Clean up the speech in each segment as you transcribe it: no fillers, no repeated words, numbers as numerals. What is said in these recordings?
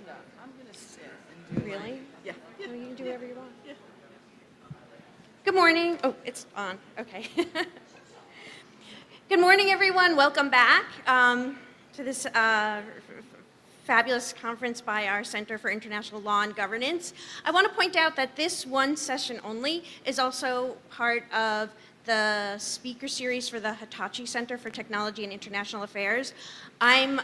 stand up. I'm going to sit and do Really? Yeah. Well, you can do whatever you want. Yeah. Good morning. Oh, it's on. Okay. Good morning, everyone. Welcome back to this fabulous conference by our Center for International Law and Governance. I want to point out that this one session only is also part of the speaker series for the Hitachi Center for Technology and International Affairs. I'm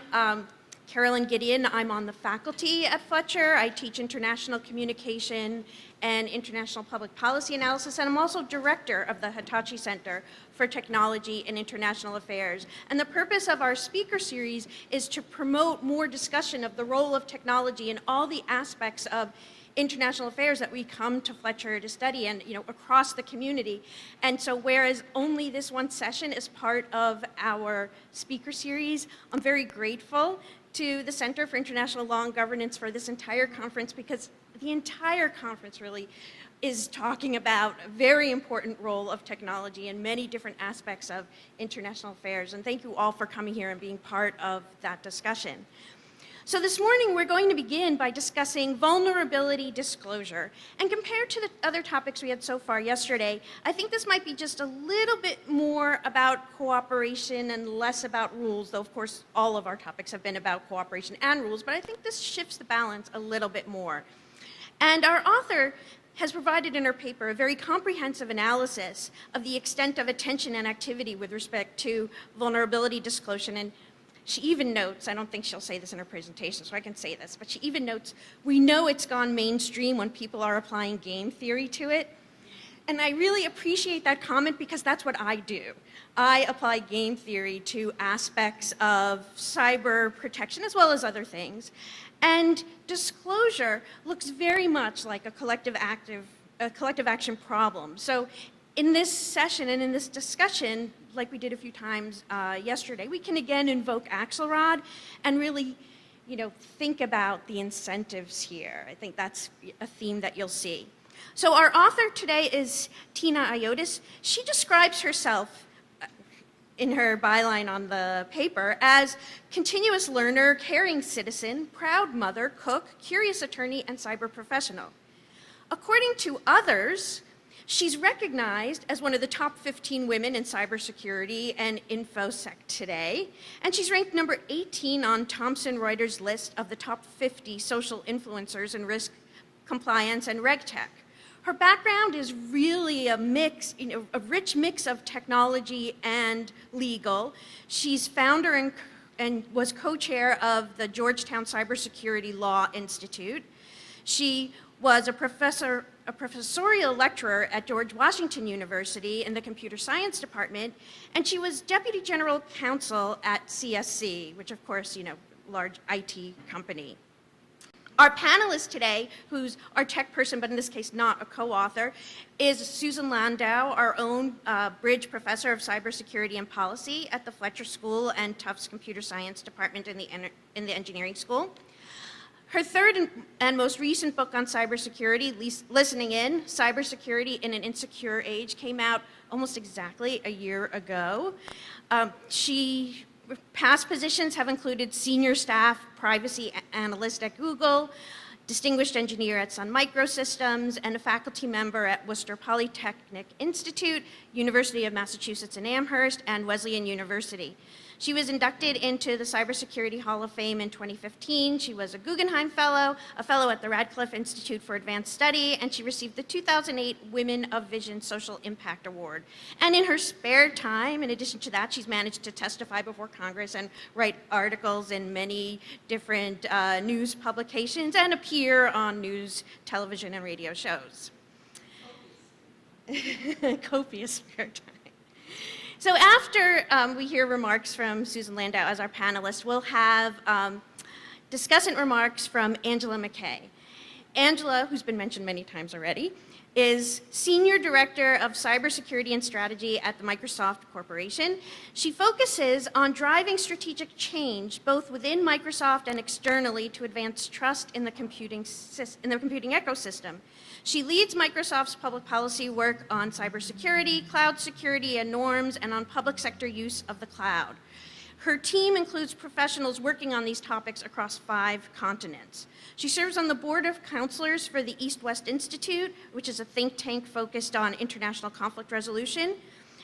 Carolyn Gideon. I'm on the faculty at Fletcher. I teach international communication and international public policy analysis, and I'm also director of the Hitachi Center for Technology and International Affairs. And the purpose of our speaker series is to promote more discussion of the role of technology in all the aspects of international affairs that we come to Fletcher to study and, across the community. And so whereas only this one session is part of our speaker series, I'm very grateful to the Center for International Law and Governance for this entire conference, because the entire conference really is talking about a very important role of technology in many different aspects of international affairs. And thank you all for coming here and being part of that discussion. So this morning, we're going to begin by discussing vulnerability disclosure. And compared to the other topics we had so far yesterday, I think this might be just a little bit more about cooperation and less about rules, though of course all of our topics have been about cooperation and rules, but I think this shifts the balance a little bit more. And our author has provided in her paper a very comprehensive analysis of the extent of attention and activity with respect to vulnerability disclosure. And she even notes, I don't think she'll say this in her presentation, so I can say this, but she even notes, we know it's gone mainstream when people are applying game theory to it. And I really appreciate that comment because that's what I do. I apply game theory to aspects of cyber protection as well as other things. And disclosure looks very much like a collective action problem. So in this session and in this discussion, like we did a few times yesterday, we can again invoke Axelrod and really, think about the incentives here. I think that's a theme that you'll see. So our author today is Tina Ayiotis. She describes herself in her byline on the paper as continuous learner, caring citizen, proud mother, cook, curious attorney, and cyber professional. According to others, she's recognized as one of the top 15 women in cybersecurity and InfoSec today, and she's ranked number 18 on Thomson Reuters' list of the top 50 social influencers in risk compliance and RegTech. Her background is really a mix, a rich mix of technology and legal. She's founder and was co-chair of the Georgetown Cybersecurity Law Institute. She was a professorial lecturer at George Washington University in the computer science department, and she was deputy general counsel at CSC, which of course, large IT company. Our panelist today, who's our tech person, but in this case not a co-author, is Susan Landau, our own Bridge Professor of Cybersecurity and Policy at the Fletcher School and Tufts Computer Science Department in the Engineering School. Her third and most recent book on cybersecurity, Listening In, Cybersecurity in an Insecure Age, came out almost exactly a year ago. Past positions have included senior staff privacy analyst at Google, distinguished engineer at Sun Microsystems, and a faculty member at Worcester Polytechnic Institute, University of Massachusetts in Amherst, and Wesleyan University. She was inducted into the Cybersecurity Hall of Fame in 2015. She was a Guggenheim Fellow, a Fellow at the Radcliffe Institute for Advanced Study, and she received the 2008 Women of Vision Social Impact Award. And in her spare time, in addition to that, she's managed to testify before Congress and write articles in many different news publications and appear on news, television, and radio shows. Copious spare time. So after we hear remarks from Susan Landau as our panelist, we'll have discussant remarks from Angela McKay. Angela, who's been mentioned many times already, is Senior Director of Cybersecurity and Strategy at the Microsoft Corporation. She focuses on driving strategic change both within Microsoft and externally to advance trust in the computing ecosystem. She leads Microsoft's public policy work on cybersecurity, cloud security and norms, and on public sector use of the cloud. Her team includes professionals working on these topics across 5 continents. She serves on the board of counselors for the East-West Institute, which is a think tank focused on international conflict resolution.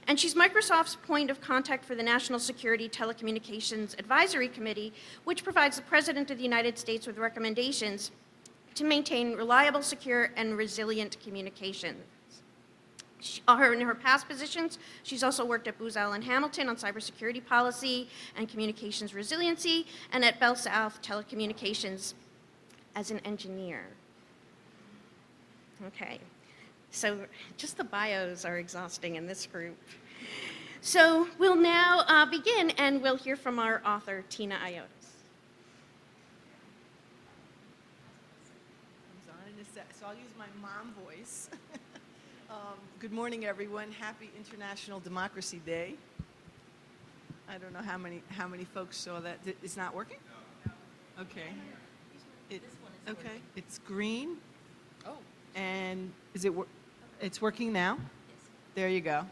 And she's Microsoft's point of contact for the National Security Telecommunications Advisory Committee, which provides the President of the United States with recommendations to maintain reliable, secure, and resilient communications. In her past positions, she's also worked at Booz Allen Hamilton on cybersecurity policy and communications resiliency, and at Bell South Telecommunications as an engineer. Okay, so just the bios are exhausting in this group. So we'll now begin, and we'll hear from our author, Tina Ayiotis. So I'll use my mom voice. Good morning, everyone. Happy International Democracy Day. I don't know how many folks saw that. It's not working? No. Okay. Okay. It's green. Oh. And is it? It's working now? Yes. There you go.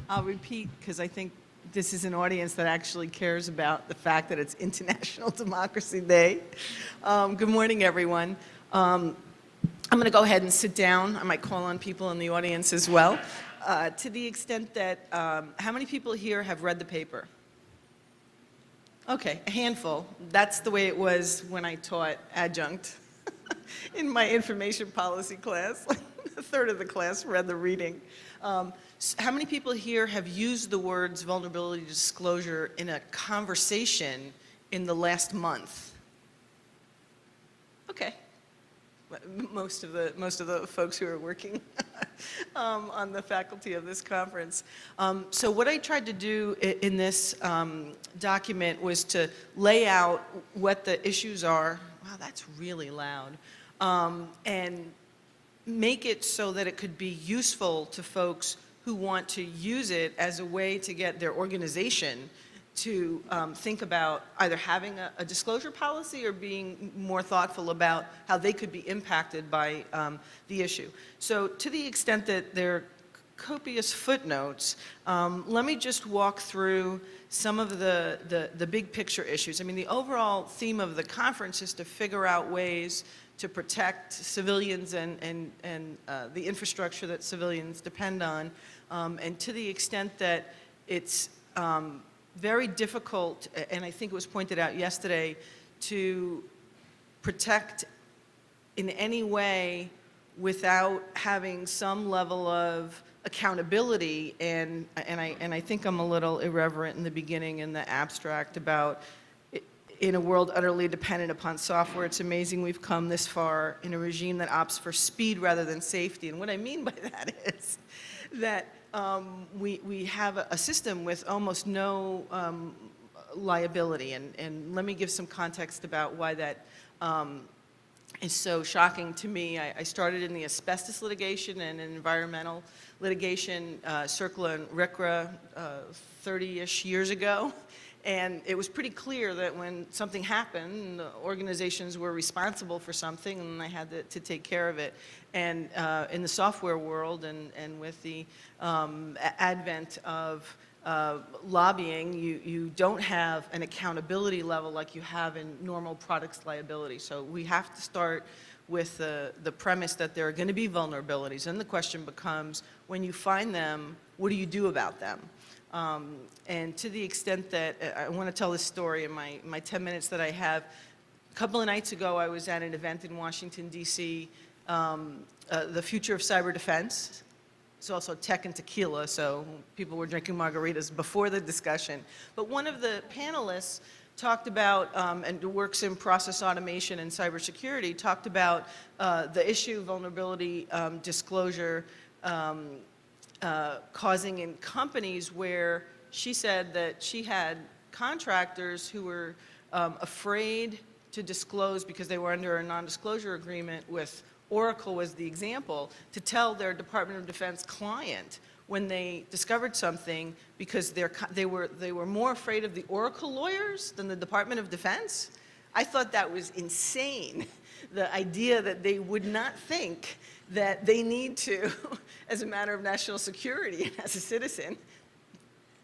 I'll repeat because I think this is an audience that actually cares about the fact that it's International Democracy Day. Good morning, everyone. I'm going to go ahead and sit down. I might call on people in the audience as well. To the extent that, how many people here have read the paper? Okay, a handful. That's the way it was when I taught adjunct in my information policy class. A third of the class read the reading. How many people here have used the words vulnerability disclosure in a conversation in the last month? Okay. Most of the folks who are working on the faculty of this conference. So what I tried to do in this document was to lay out what the issues are. Wow, that's really loud. And make it so that it could be useful to folks who want to use it as a way to get their organization to think about either having a disclosure policy or being more thoughtful about how they could be impacted by the issue. So to the extent that there are copious footnotes, let me just walk through some of the big picture issues. I mean, the overall theme of the conference is to figure out ways to protect civilians and the infrastructure that civilians depend on. And to the extent that it's very difficult, and I think it was pointed out yesterday, to protect in any way without having some level of accountability. And I think I'm a little irreverent in the beginning in the abstract about in a world utterly dependent upon software. It's amazing we've come this far in a regime that opts for speed rather than safety. And what I mean by that is that we have a system with almost no liability. And let me give some context about why that is so shocking to me. I started in the asbestos litigation and in environmental litigation, CIRCLA and RCRA 30-ish years ago. And it was pretty clear that when something happened, the organizations were responsible for something and they had to take care of it. And in the software world and with the advent of lobbying, you don't have an accountability level like you have in normal products liability. So we have to start with the premise that there are going to be vulnerabilities. And the question becomes, when you find them, what do you do about them? And to the extent that I want to tell this story in my 10 minutes that I have, a couple of nights ago I was at an event in Washington, D.C., the future of cyber defense. It's also tech and tequila, so people were drinking margaritas before the discussion. But one of the panelists talked about, and works in process automation and cybersecurity, talked about the issue of vulnerability disclosure causing in companies where she said that she had contractors who were afraid to disclose because they were under a non-disclosure agreement with Oracle was the example, to tell their Department of Defense client when they discovered something because they were more afraid of the Oracle lawyers than the Department of Defense. I thought that was insane, the idea that they would not think that they need to, as a matter of national security and as a citizen,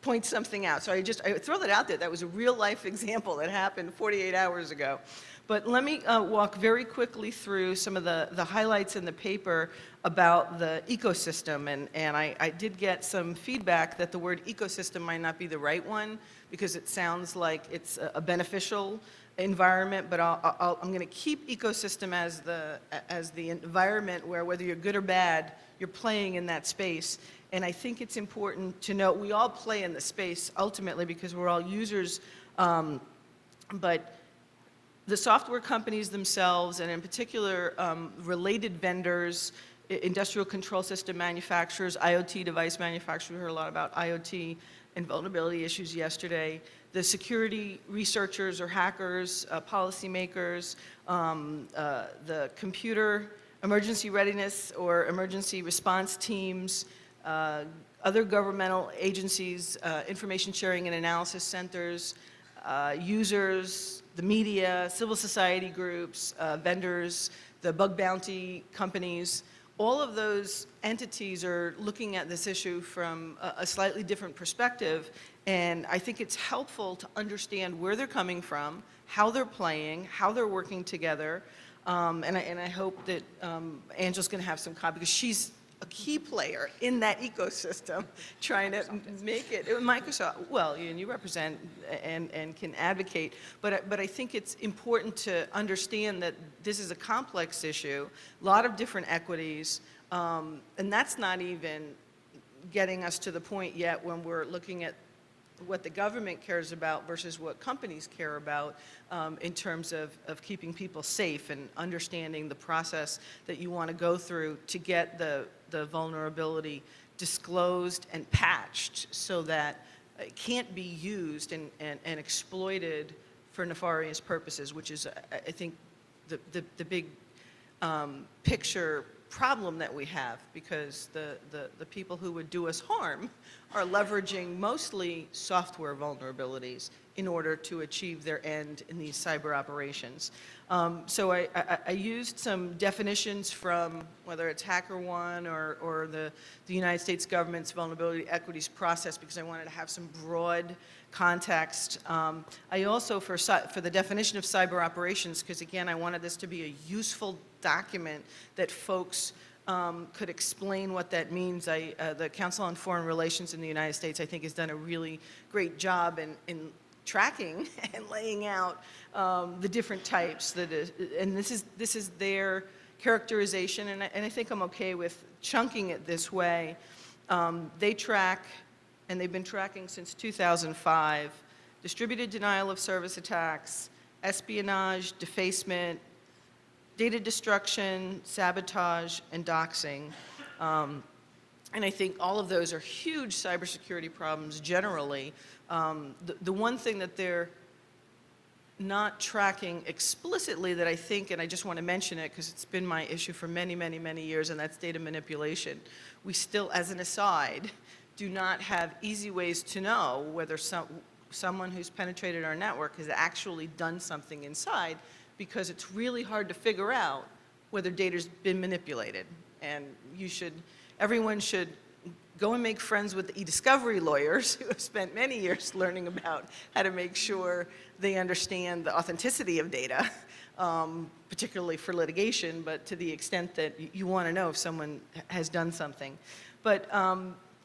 point something out. So I throw that out there. That was a real life example that happened 48 hours ago. But let me walk very quickly through some of the highlights in the paper about the ecosystem. And I did get some feedback that the word ecosystem might not be the right one because it sounds like it's a beneficial environment, but I'm going to keep ecosystem as the environment where whether you're good or bad, you're playing in that space. And I think it's important to note we all play in the space ultimately because we're all users, but the software companies themselves, and in particular related vendors, industrial control system manufacturers, IoT device manufacturers, we heard a lot about IoT and vulnerability issues yesterday, the security researchers or hackers, policymakers, the computer emergency readiness or emergency response teams, other governmental agencies, information sharing and analysis centers, users, the media, civil society groups, vendors, the bug bounty companies. All of those entities are looking at this issue from a slightly different perspective, and I think it's helpful to understand where they're coming from, how they're playing, how they're working together, and I hope that Angela's going to have some comments, because she's a key player in that ecosystem, trying to make it. Microsoft, well, and you represent and can advocate, but I think it's important to understand that this is a complex issue, a lot of different equities, and that's not even getting us to the point yet when we're looking at what the government cares about versus what companies care about in terms of keeping people safe and understanding the process that you want to go through to get the vulnerability disclosed and patched so that it can't be used and exploited for nefarious purposes, which is, I think, the big picture problem that we have, because the people who would do us harm are leveraging mostly software vulnerabilities in order to achieve their end in these cyber operations. So I used some definitions from whether it's HackerOne or the United States government's vulnerability equities process, because I wanted to have some broad context. I also, for the definition of cyber operations, because again, I wanted this to be a useful document that folks could explain what that means. The Council on Foreign Relations in the United States, I think, has done a really great job in tracking and laying out the different types. And this is their characterization, and I think I'm okay with chunking it this way. They track, and they've been tracking since 2005, distributed denial of service attacks, espionage, defacement, data destruction, sabotage, and doxing. And I think all of those are huge cybersecurity problems generally. The one thing that they're not tracking explicitly that I think, and I just want to mention it because it's been my issue for many, many, many years, and that's data manipulation. We still, as an aside, do not have easy ways to know whether someone who's penetrated our network has actually done something inside, because it's really hard to figure out whether data's been manipulated. And everyone should go and make friends with the e-discovery lawyers who have spent many years learning about how to make sure they understand the authenticity of data, particularly for litigation, but to the extent that you want to know if someone has done something. But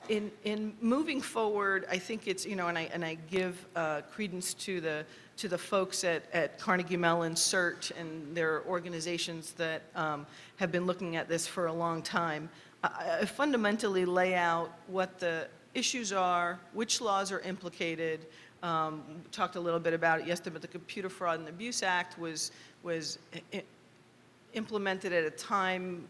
in moving forward, I think it's, and I give credence to the folks at Carnegie Mellon CERT and their organizations that have been looking at this for a long time. I fundamentally lay out what the issues are, which laws are implicated. Talked a little bit about it yesterday, but the Computer Fraud and Abuse Act was implemented at a time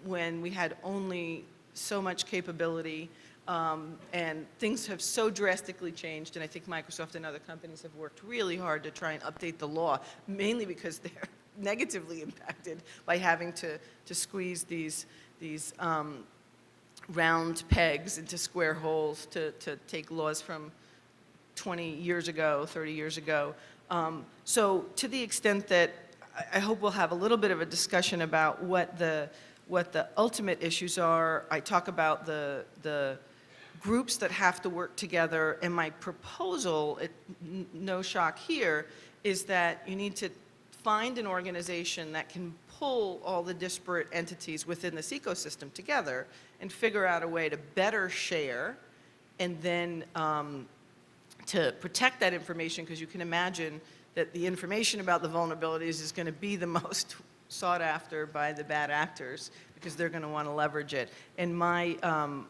when we had only so much capability. And things have so drastically changed, and I think Microsoft and other companies have worked really hard to try and update the law, mainly because they're negatively impacted by having to squeeze these round pegs into square holes to take laws from 20 years ago, 30 years ago. So to the extent that I hope we'll have a little bit of a discussion about what the ultimate issues are. I talk about the groups that have to work together, and my proposal, no shock here, is that you need to find an organization that can pull all the disparate entities within this ecosystem together and figure out a way to better share, and then to protect that information, because you can imagine that the information about the vulnerabilities is going to be the most sought after by the bad actors, because they're going to want to leverage it. And my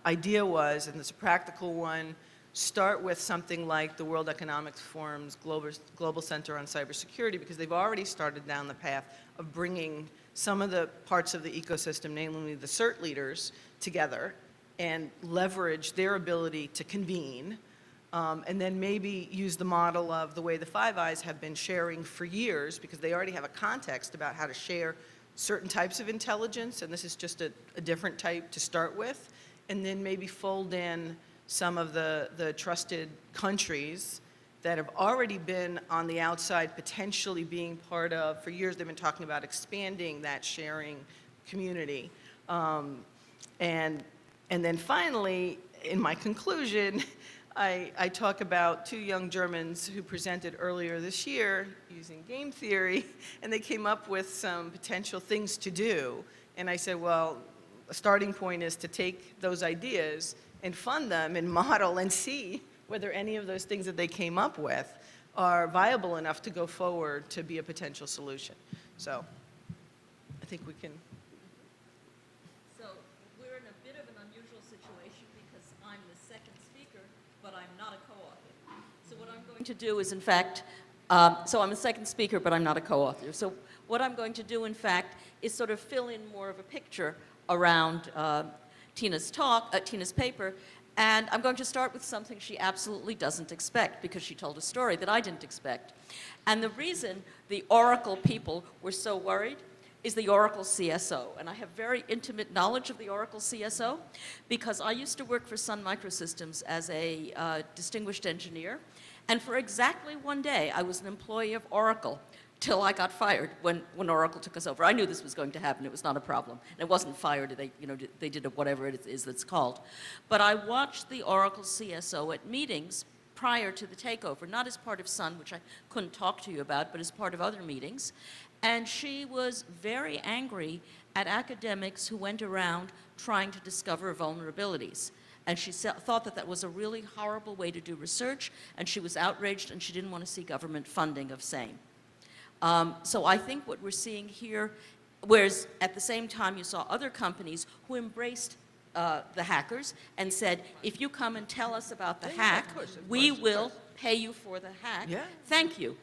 idea was, and it's a practical one, start with something like the World Economic Forum's Global Center on Cybersecurity, because they've already started down the path of bringing some of the parts of the ecosystem, namely the CERT leaders, together and leverage their ability to convene, and then maybe use the model of the way the Five Eyes have been sharing for years, because they already have a context about how to share certain types of intelligence, and this is just a different type to start with, and then maybe fold in some of the trusted countries that have already been on the outside, potentially being part of, for years they've been talking about expanding that sharing community. And then finally, in my conclusion, I talk about two young Germans who presented earlier this year using game theory, and they came up with some potential things to do. And I said, well, a starting point is to take those ideas and fund them and model and see whether any of those things that they came up with are viable enough to go forward to be a potential solution. So I think we can. So we're in a bit of an unusual situation because I'm the second speaker, but I'm not a co-author. So what I'm going to do is, in fact, so I'm a second speaker, but I'm not a co-author. So what I'm going to do, in fact, is sort of fill in more of a picture around Tina's talk, Tina's paper, and I'm going to start with something she absolutely doesn't expect, because she told a story that I didn't expect. And the reason the Oracle people were so worried is the Oracle CSO. And I have very intimate knowledge of the Oracle CSO, because I used to work for Sun Microsystems as a distinguished engineer, and for exactly one day I was an employee of Oracle till I got fired when Oracle took us over. I knew this was going to happen. It was not a problem. And it wasn't fired. They did whatever it is that's called. But I watched the Oracle CSO at meetings prior to the takeover, not as part of Sun, which I couldn't talk to you about, but as part of other meetings. And she was very angry at academics who went around trying to discover vulnerabilities. And she thought that that was a really horrible way to do research, and she was outraged, and she didn't want to see government funding of same. So I think what we're seeing here, whereas at the same time you saw other companies who embraced the hackers and said, if you come and tell us about the hack, we will pay you for the hack. Yeah. Thank you.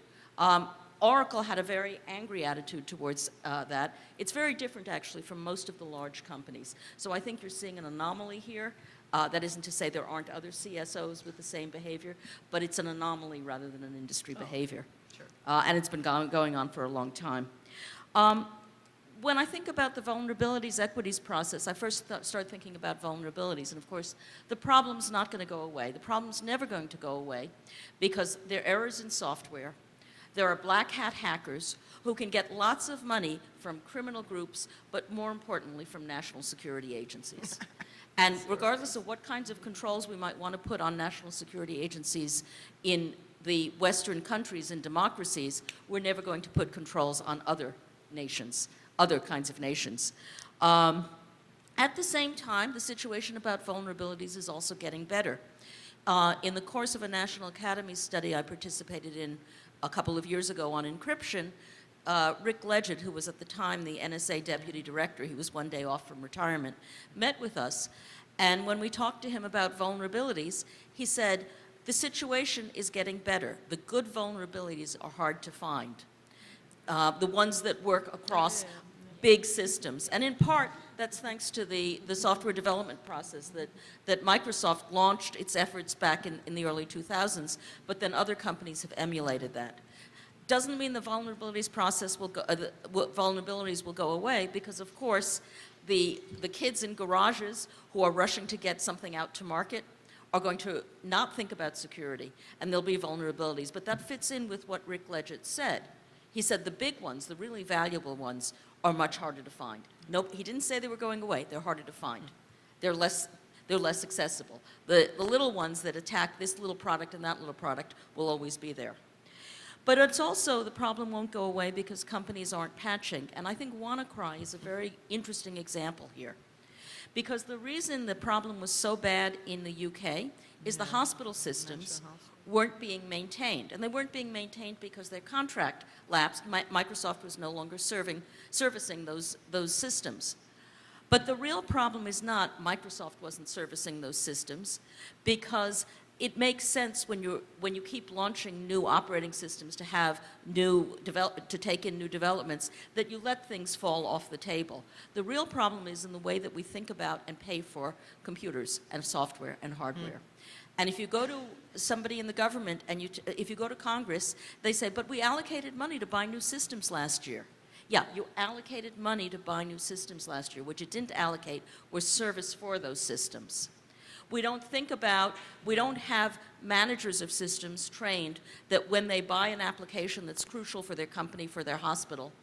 Oracle had a very angry attitude towards that. It's very different, actually, from most of the large companies. So I think you're seeing an anomaly here. That isn't to say there aren't other CSOs with the same behavior, but it's an anomaly rather than an industry behavior. Sure. And it's been going on for a long time. When I think about the vulnerabilities equities process, I first start thinking about vulnerabilities. And of course, the problem's not going to go away. The problem's never going to go away because there are errors in software. There are black hat hackers who can get lots of money from criminal groups, but more importantly, from national security agencies. And regardless of what kinds of controls we might want to put on national security agencies in the Western countries and democracies, we're never going to put controls on other nations, other kinds of nations. At the same time, the situation about vulnerabilities is also getting better. In the course of a National Academy study I participated in a couple of years ago on encryption, Rick Legend, who was at the time the NSA deputy director, he was one day off from retirement, met with us. And when we talked to him about vulnerabilities, he said, the situation is getting better. The good vulnerabilities are hard to find. The ones that work across big systems. And in part, that's thanks to the software development process that Microsoft launched its efforts back in the early 2000s, but then other companies have emulated that. Doesn't mean the vulnerabilities process will go, vulnerabilities will go away, because of course the kids in garages who are rushing to get something out to market are going to not think about security, and there'll be vulnerabilities. But that fits in with what Rick Legend said. He said the big ones, the really valuable ones, are much harder to find. Nope, he didn't say they were going away. They're harder to find. They're less they're less accessible. The little ones that attack this little product and that little product will always be there. But it's also, the problem won't go away because companies aren't patching. And I think WannaCry is a very interesting example here. Because the reason the problem was so bad in the UK is the hospital systems weren't being maintained. And they weren't being maintained because their contract lapsed. Microsoft was no longer servicing those systems. But the real problem is not Microsoft wasn't servicing those systems, because it makes sense when you keep launching new operating systems to have to take in new developments, that you let things fall off the table. The real problem is in the way that we think about and pay for computers and software and hardware. And if you go to somebody in the government and if you go to Congress, they say, but we allocated money to buy new systems last year. Yeah, you allocated money to buy new systems last year. What you didn't allocate was service for those systems. We don't have managers of systems trained that when they buy an application that's crucial for their company, for their hospital,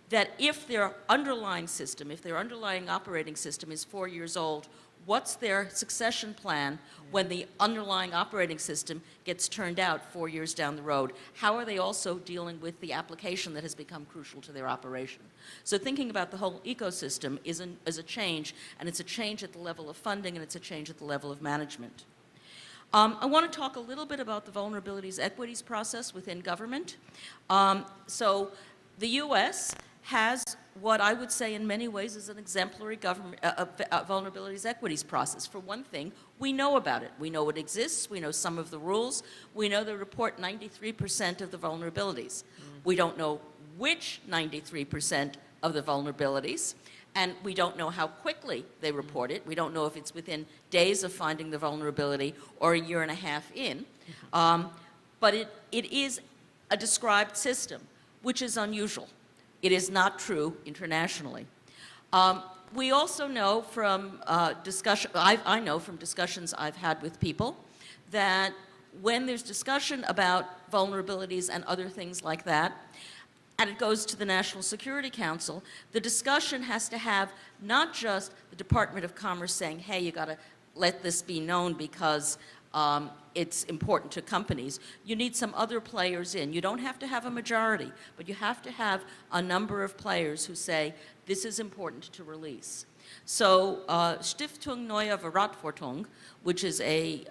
that if their underlying system, if their underlying operating system is 4 years old, what's their succession plan when the underlying operating system gets turned out 4 years down the road? How are they also dealing with the application that has become crucial to their operation? So thinking about the whole ecosystem is a change, and it's a change at the level of funding, and it's a change at the level of management. I want to talk a little bit about the vulnerabilities equities process within government. So the US has what I would say in many ways is an exemplary government vulnerabilities equities process. For one thing, we know about it. We know it exists. We know some of the rules. We know they report 93% of the vulnerabilities. We don't know which 93% of the vulnerabilities, and we don't know how quickly they report it. We don't know if it's within days of finding the vulnerability or a year and a half in. But it is a described system, which is unusual. It is not true internationally. We also know from I know from discussions I've had with people that when there's discussion about vulnerabilities and other things like that, and it goes to the National Security Council, the discussion has to have not just the Department of Commerce saying, hey, you got to let this be known because it's important to companies. You need some other players in. You don't have to have a majority, but you have to have a number of players who say, this is important to release. So Stiftung Neue Verantwortung, which is a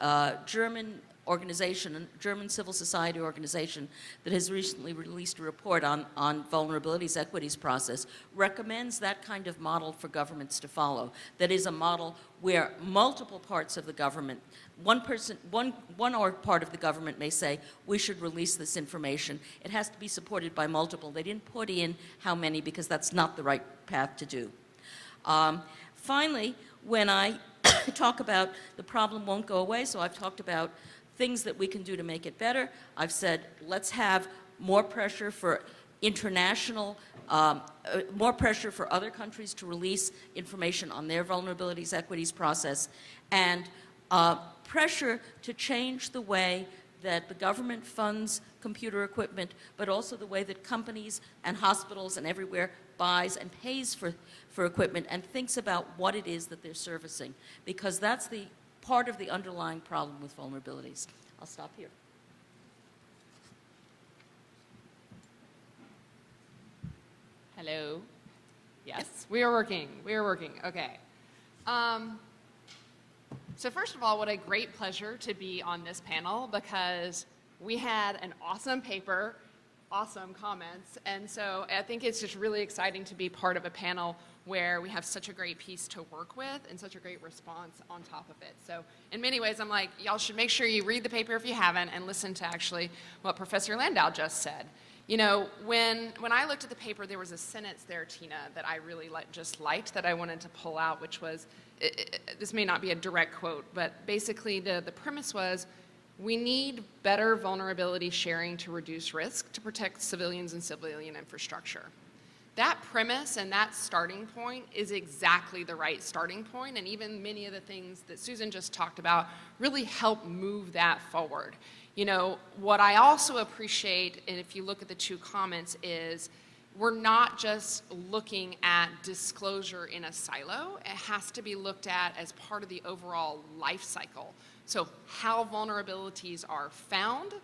German organization, a German civil society organization that has recently released a report on vulnerabilities equities process, recommends that kind of model for governments to follow. That is a model where multiple parts of the government, one part of the government may say, we should release this information. It has to be supported by multiple. They didn't put in how many because that's not the right path to do. Finally, when I talk about the problem won't go away, so I've talked about things that we can do to make it better. I've said, let's have more pressure for international, more pressure for other countries to release information on their vulnerabilities equities process, and pressure to change the way that the government funds computer equipment, but also the way that companies and hospitals and everywhere buys and pays for equipment and thinks about what it is that they're servicing, because that's the part of the underlying problem with vulnerabilities. I'll stop here. Hello. Yes, we are working. We are working. Okay. So first of all, what a great pleasure to be on this panel, because we had an awesome paper, awesome comments, and so I think it's just really exciting to be part of a panel where we have such a great piece to work with and such a great response on top of it. So in many ways, I'm like, y'all should make sure you read the paper if you haven't and listen to actually what Professor Landau just said. You know, when I looked at the paper, there was a sentence there, Tina, that I really just liked that I wanted to pull out, which was, this may not be a direct quote, but basically the premise was, we need better vulnerability sharing to reduce risk to protect civilians and civilian infrastructure. That premise and that starting point is exactly the right starting point, and even many of the things that Susan just talked about really help move that forward. You know, what I also appreciate, and if you look at the two comments, is we're not just looking at disclosure in a silo. It has to be looked at as part of the overall life cycle. So how vulnerabilities are found,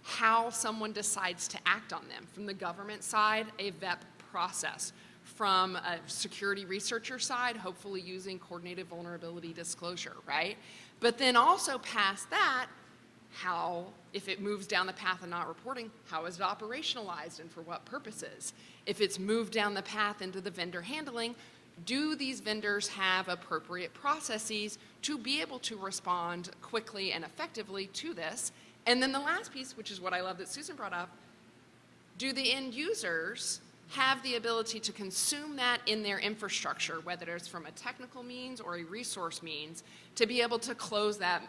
how someone decides to act on them. From the government side, a VEP process. From a security researcher side, hopefully using coordinated vulnerability disclosure, right? But then also past that, how, if it moves down the path of not reporting, how is it operationalized and for what purposes? If it's moved down the path into the vendor handling, do these vendors have appropriate processes to be able to respond quickly and effectively to this? And then the last piece, which is what I love that Susan brought up, do the end users have the ability to consume that in their infrastructure, whether it's from a technical means or a resource means, to be able to close that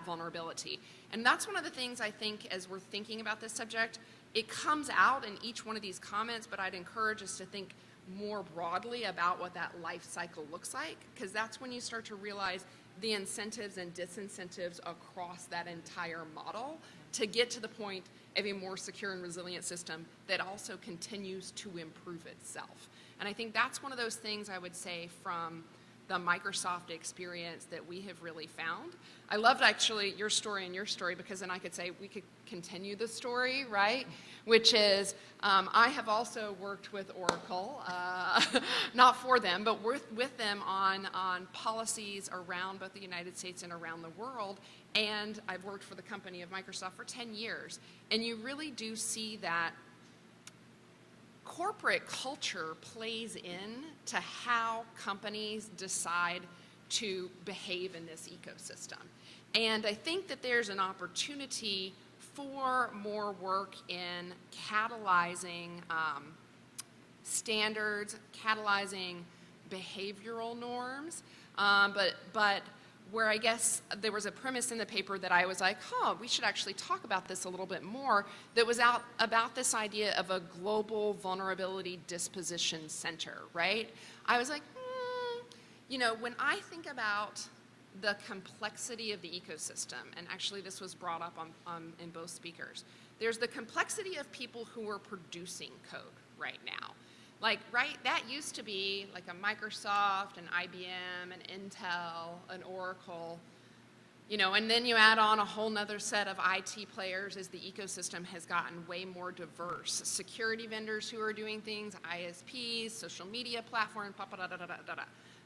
vulnerability. And that's one of the things I think as we're thinking about this subject, it comes out in each one of these comments, but I'd encourage us to think more broadly about what that life cycle looks like, because that's when you start to realize the incentives and disincentives across that entire model to get to the point of a more secure and resilient system that also continues to improve itself. And I think that's one of those things I would say from the Microsoft experience that we have really found. I loved actually your story and your story, because then I could say we could continue the story, right? Which is, I have also worked with Oracle, not for them, but with them on policies around both the United States and around the world. And I've worked for the company of Microsoft for 10 years. And you really do see that corporate culture plays in to how companies decide to behave in this ecosystem. And I think that there's an opportunity for more work in catalyzing standards, catalyzing behavioral norms, but where I guess there was a premise in the paper that I was like, we should actually talk about this a little bit more, that was about this idea of a global vulnerability disposition center, right? I was like, you know, when I think about the complexity of the ecosystem, and actually this was brought up in both speakers, there's the complexity of people who are producing code right now. Like, right, that used to be like a Microsoft, an IBM, an Intel, an Oracle, you know, and then you add on a whole nother set of IT players as the ecosystem has gotten way more diverse. Security vendors who are doing things, ISPs, social media platforms,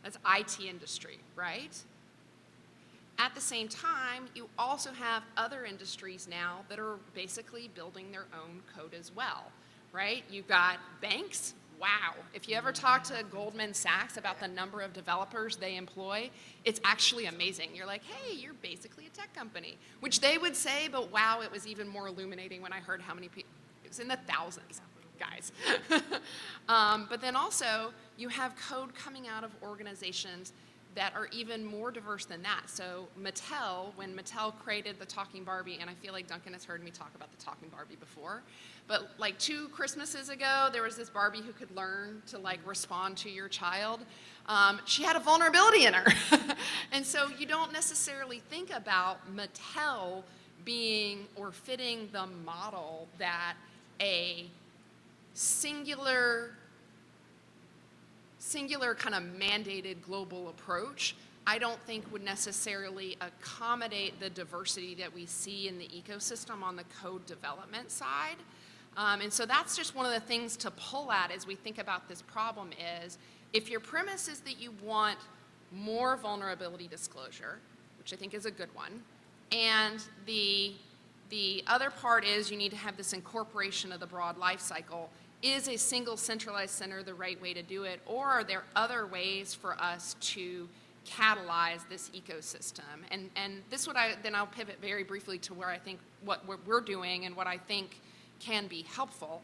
that's IT industry, right? At the same time, you also have other industries now that are basically building their own code as well, right? You've got banks. Wow, if you ever talk to Goldman Sachs about the number of developers they employ, it's actually amazing. You're like, hey, you're basically a tech company, which they would say, but wow, it was even more illuminating when I heard how many people, it was in the thousands, guys. But then also, you have code coming out of organizations that are even more diverse than that. So Mattel, when Mattel created the Talking Barbie, and I feel like Duncan has heard me talk about the Talking Barbie before, but like 2 Christmases ago, there was this Barbie who could learn to like respond to your child. She had a vulnerability in her. And so you don't necessarily think about Mattel being or fitting the model that a singular kind of mandated global approach, I don't think would necessarily accommodate the diversity that we see in the ecosystem on the code development side. And so that's just one of the things to pull at as we think about this problem is, if your premise is that you want more vulnerability disclosure, which I think is a good one, and the other part is you need to have this incorporation of the broad life cycle. Is a single centralized center the right way to do it, or are there other ways for us to catalyze this ecosystem? And this would then I'll pivot very briefly to where I think what we're doing and what I think can be helpful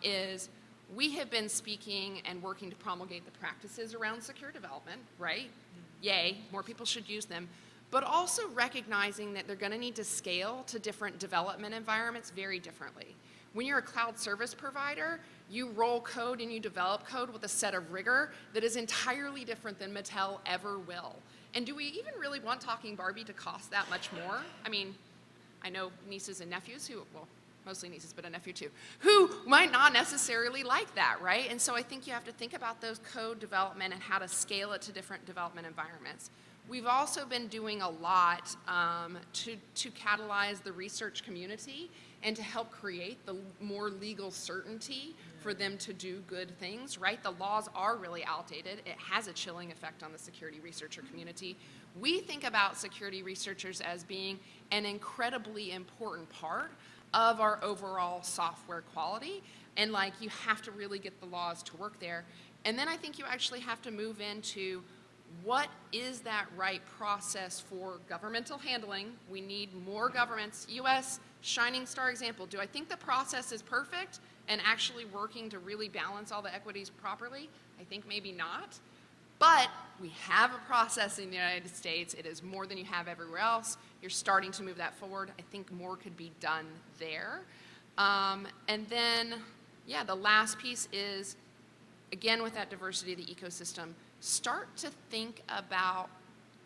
is we have been speaking and working to promulgate the practices around secure development, right? Yay, more people should use them. But also recognizing that they're going to need to scale to different development environments very differently. When you're a cloud service provider, you roll code and you develop code with a set of rigor that is entirely different than Mattel ever will. And do we even really want Talking Barbie to cost that much more? I mean, I know nieces and nephews who, well, mostly nieces, but a nephew too, who might not necessarily like that, right? And so I think you have to think about those code development and how to scale it to different development environments. We've also been doing a lot to catalyze the research community and to help create the more legal certainty for them to do good things, right? The laws are really outdated. It has a chilling effect on the security researcher community. We think about security researchers as being an incredibly important part of our overall software quality, and like you have to really get the laws to work there. And then I think you actually have to move into what is that right process for governmental handling. We need more governments. US, shining star example. Do I think the process is perfect and actually working to really balance all the equities properly? I think maybe not. But we have a process in the United States. It is more than you have everywhere else. You're starting to move that forward. I think more could be done there. And then, yeah, the last piece is, again, with that diversity of the ecosystem, start to think about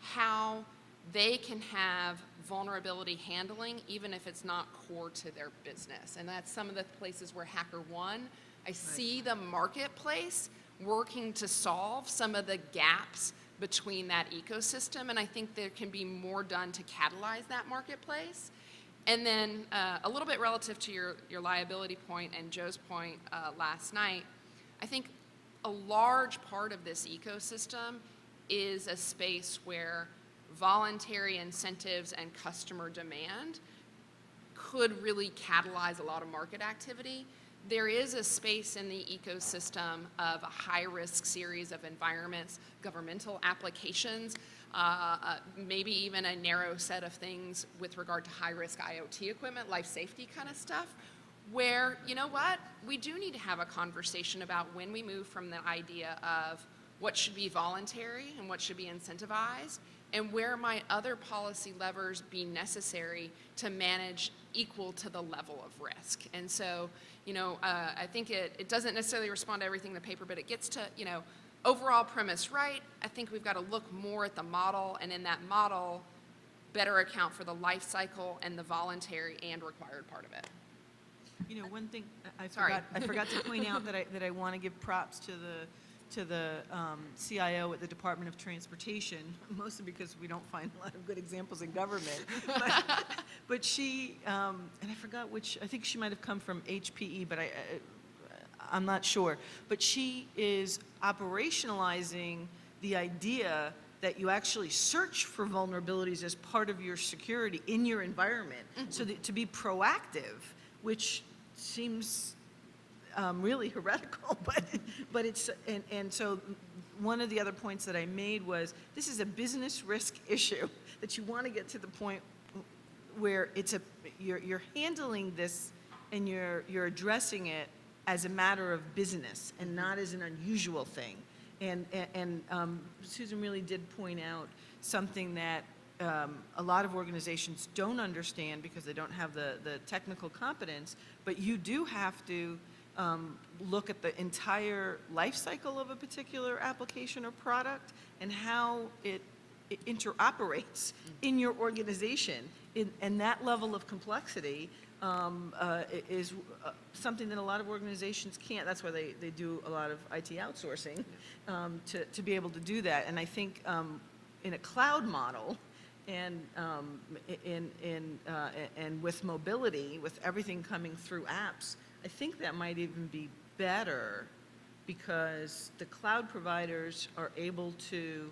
how they can have vulnerability handling even if it's not core to their business. And that's some of the places where HackerOne, I see the marketplace working to solve some of the gaps between that ecosystem, and I think there can be more done to catalyze that marketplace. And then a little bit relative to your liability point and Joe's point last night, I think a large part of this ecosystem is a space where voluntary incentives and customer demand could really catalyze a lot of market activity. There is a space in the ecosystem of a high-risk series of environments, governmental applications, maybe even a narrow set of things with regard to high-risk IoT equipment, life safety kind of stuff, where, you know what, we do need to have a conversation about when we move from the idea of what should be voluntary and what should be incentivized, and where might other policy levers be necessary to manage equal to the level of risk. And so, you know, I think it doesn't necessarily respond to everything in the paper, but it gets to, you know, overall premise right. I think we've got to look more at the model, and in that model, better account for the life cycle and the voluntary and required part of it. You know, one thing I Sorry. forgot to point out that I want to give props to the CIO at the Department of Transportation, mostly because we don't find a lot of good examples in government. But she, and I forgot which, I think she might have come from HPE, but I'm not sure. But she is operationalizing the idea that you actually search for vulnerabilities as part of your security in your environment, so that to be proactive, which seems really heretical, but it's, and so one of the other points that I made was, this is a business risk issue, that you want to get to the point where it's you're handling this and you're addressing it as a matter of business and not as an unusual thing. And Susan really did point out something that a lot of organizations don't understand because they don't have the technical competence, but you do have to look at the entire life cycle of a particular application or product and how it interoperates in your organization. And that level of complexity is something that a lot of organizations can't. That's why they do a lot of IT outsourcing to be able to do that. And I think in a cloud model, and with mobility, with everything coming through apps, I think that might even be better because the cloud providers are able to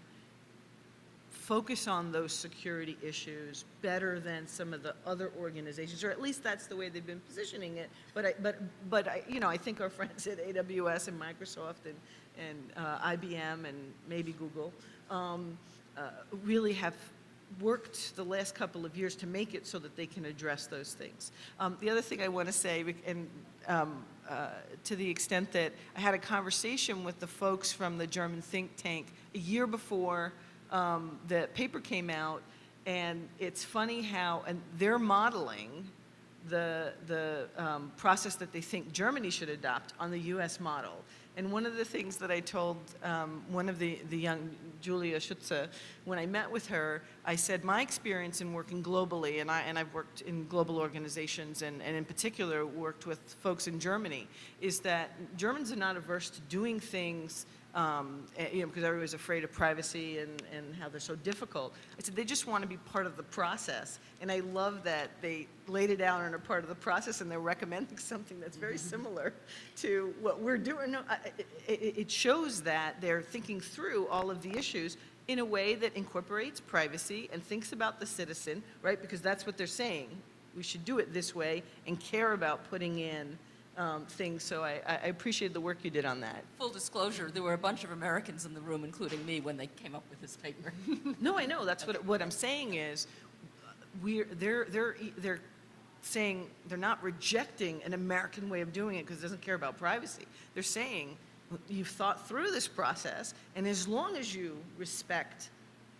focus on those security issues better than some of the other organizations, or at least that's the way they've been positioning it. But I, you know, I think our friends at AWS and Microsoft and IBM and maybe Google really have worked the last couple of years to make it so that they can address those things. The other thing I want to say, and to the extent that I had a conversation with the folks from the German think tank a year before the paper came out, and it's funny how, and they're modeling the process that they think Germany should adopt on the US model. And one of the things that I told one of the young, Julia Schutze, when I met with her, I said, my experience in working globally, and I've worked in global organizations and in particular worked with folks in Germany, is that Germans are not averse to doing things because everybody's afraid of privacy and how they're so difficult. I said they just want to be part of the process. And I love that they laid it out and are part of the process and they're recommending something that's very similar to what we're doing. No, it shows that they're thinking through all of the issues in a way that incorporates privacy and thinks about the citizen, right? Because that's what they're saying. We should do it this way and care about putting in things, so I appreciate the work you did on that. Full disclosure, there were a bunch of Americans in the room, including me, when they came up with this paper. No, I know, that's what I'm saying is, they're saying they're not rejecting an American way of doing it because it doesn't care about privacy. They're saying, you've thought through this process, and as long as you respect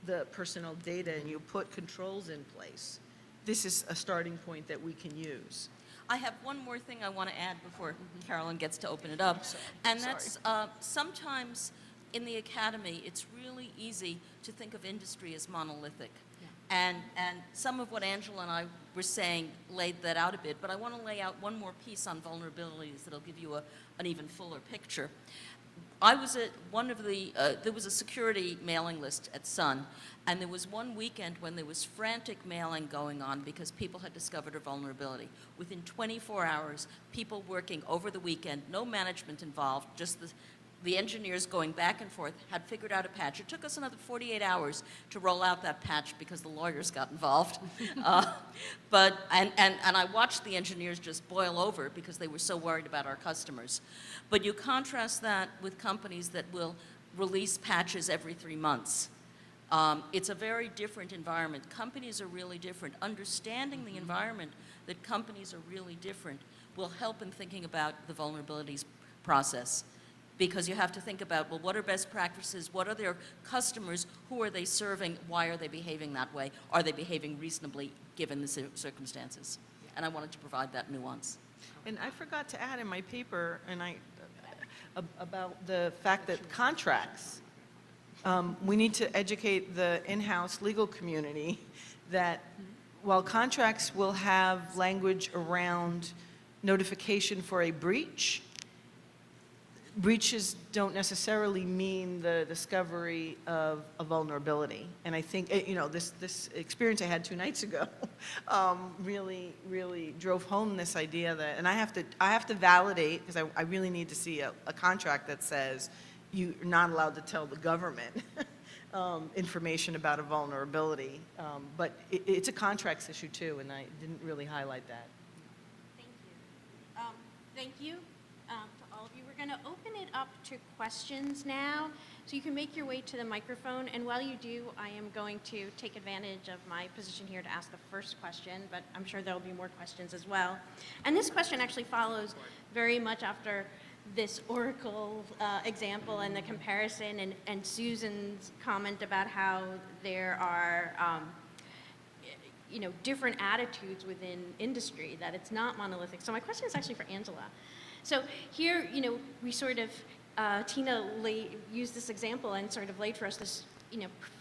the personal data and you put controls in place, this is a starting point that we can use. I have one more thing I want to add before Carolyn gets to open it up, and that's sometimes in the academy it's really easy to think of industry as monolithic. And some of what Angela and I were saying laid that out a bit, but I want to lay out one more piece on vulnerabilities that'll give you an even fuller picture. I was at one of the, there was a security mailing list at Sun, and there was one weekend when there was frantic mailing going on because people had discovered a vulnerability. Within 24 hours, people working over the weekend, no management involved, just the engineers going back and forth, had figured out a patch. It took us another 48 hours to roll out that patch because the lawyers got involved. And I watched the engineers just boil over because they were so worried about our customers. But you contrast that with companies that will release patches every 3 months. It's a very different environment. Companies are really different. Understanding the environment that companies are really different will help in thinking about the vulnerabilities process. Because you have to think about, well, what are best practices? What are their customers? Who are they serving? Why are they behaving that way? Are they behaving reasonably given the circumstances? And I wanted to provide that nuance. And I forgot to add in my paper about the fact that contracts, we need to educate the in-house legal community that while contracts will have language around notification for a breach, breaches don't necessarily mean the discovery of a vulnerability. And I think, this experience I had 2 nights ago really drove home this idea that, and I have to validate, because I really need to see a contract that says you're not allowed to tell the government information about a vulnerability. But it's a contracts issue too, and I didn't really highlight that. Thank you. To all of you. We're going to open it up to questions now, so you can make your way to the microphone, and while you do, I am going to take advantage of my position here to ask the first question, but I'm sure there will be more questions as well. And this question actually follows very much after this Oracle example and the comparison, and Susan's comment about how there are different attitudes within industry, that it's not monolithic. So my question is actually for Angela. So here, we sort of, Tina used this example and sort of laid for us this,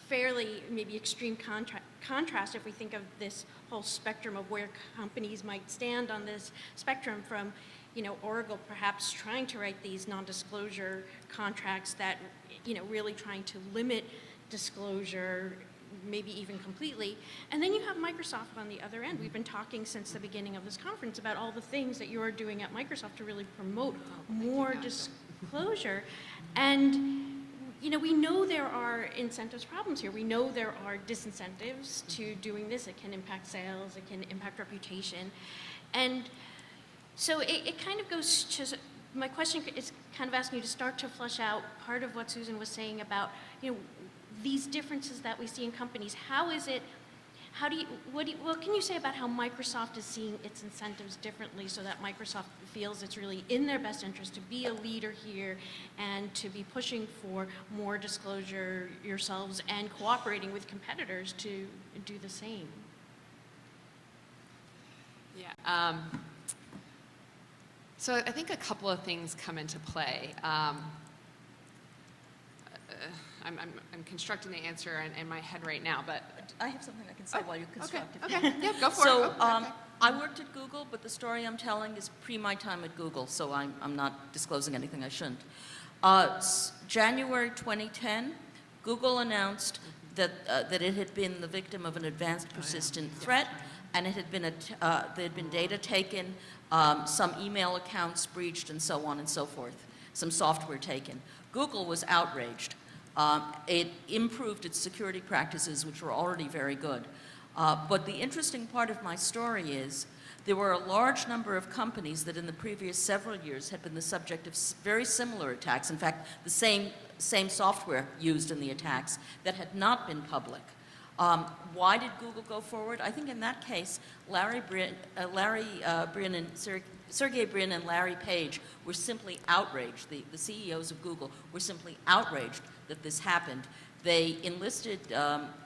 fairly maybe extreme contrast if we think of this whole spectrum of where companies might stand on this spectrum from, Oracle perhaps trying to write these non-disclosure contracts that, really trying to limit disclosure, maybe even completely. And then you have Microsoft on the other end. We've been talking since the beginning of this conference about all the things that you are doing at Microsoft to really promote more disclosure. And, we know there are incentives problems here. We know there are disincentives to doing this. It can impact sales, it can impact reputation. And so it kind of goes to, my question is kind of asking you to start to flesh out part of what Susan was saying about, these differences that we see in companies. What can you say about how Microsoft is seeing its incentives differently so that Microsoft feels it's really in their best interest to be a leader here and to be pushing for more disclosure yourselves and cooperating with competitors to do the same? So I think a couple of things come into play. I'm constructing the answer in my head right now, but I have something I can say while you construct it. okay, yeah, go for So, it. Okay. I worked at Google, but the story I'm telling is pre my time at Google, so I'm not disclosing anything I shouldn't. January 2010, Google announced that it had been the victim of an advanced persistent threat, and it had been there had been data taken, some email accounts breached, and so on and so forth, some software taken. Google was outraged. It improved its security practices, which were already very good. But the interesting part of my story is there were a large number of companies that in the previous several years had been the subject of very similar attacks. In fact, the same software used in the attacks that had not been public. Why did Google go forward? I think in that case, Sergey Brin and Larry Page were simply outraged. The CEOs of Google were simply outraged that this happened. They enlisted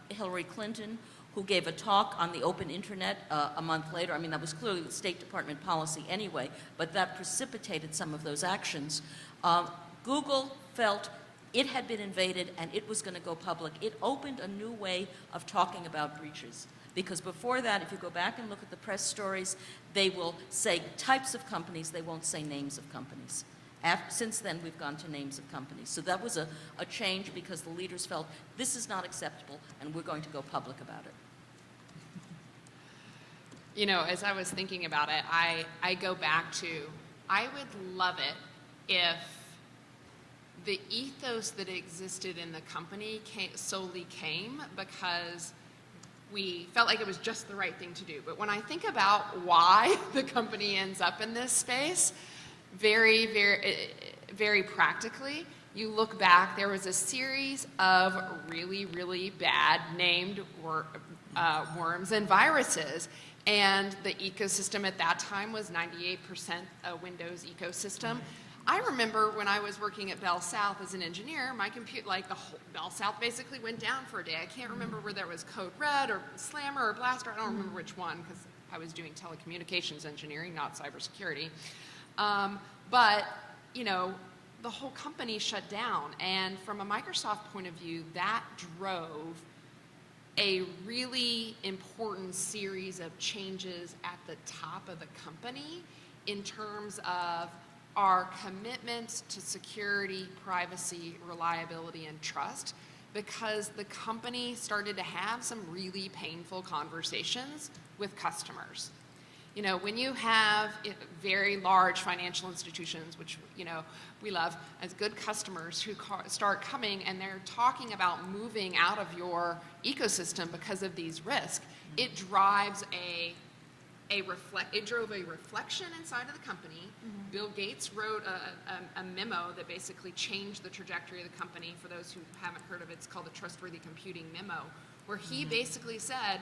Hillary Clinton, who gave a talk on the open internet a month later. I mean, that was clearly the State Department policy anyway, but that precipitated some of those actions. Google felt it had been invaded and it was going to go public. It opened a new way of talking about breaches. Because before that, if you go back and look at the press stories, they will say types of companies, they won't say names of companies. Since then, we've gone to names of companies. So that was a change because the leaders felt this is not acceptable and we're going to go public about it. You know, as I was thinking about it, I go back to, I would love it if the ethos that existed in the company solely came because we felt like it was just the right thing to do. But when I think about why the company ends up in this space, very, very, very practically, you look back, there was a series of really, really bad named worms and viruses. And the ecosystem at that time was 98% a Windows ecosystem. I remember when I was working at Bell South as an engineer, my computer, like the whole Bell South basically went down for a day. I can't remember where there was Code Red or Slammer or Blaster. I don't remember which one because I was doing telecommunications engineering, not cybersecurity. But, you know, the whole company shut down. And from a Microsoft point of view, that drove a really important series of changes at the top of the company in terms of our commitment to security, privacy, reliability, and trust, because the company started to have some really painful conversations with customers. You know, when you have very large financial institutions, which, you know, we love as good customers who start coming and they're talking about moving out of your ecosystem because of these risks, it drives it drove a reflection inside of the company. Mm-hmm. Bill Gates wrote a memo that basically changed the trajectory of the company. For those who haven't heard of it, it's called the Trustworthy Computing Memo, where he basically said,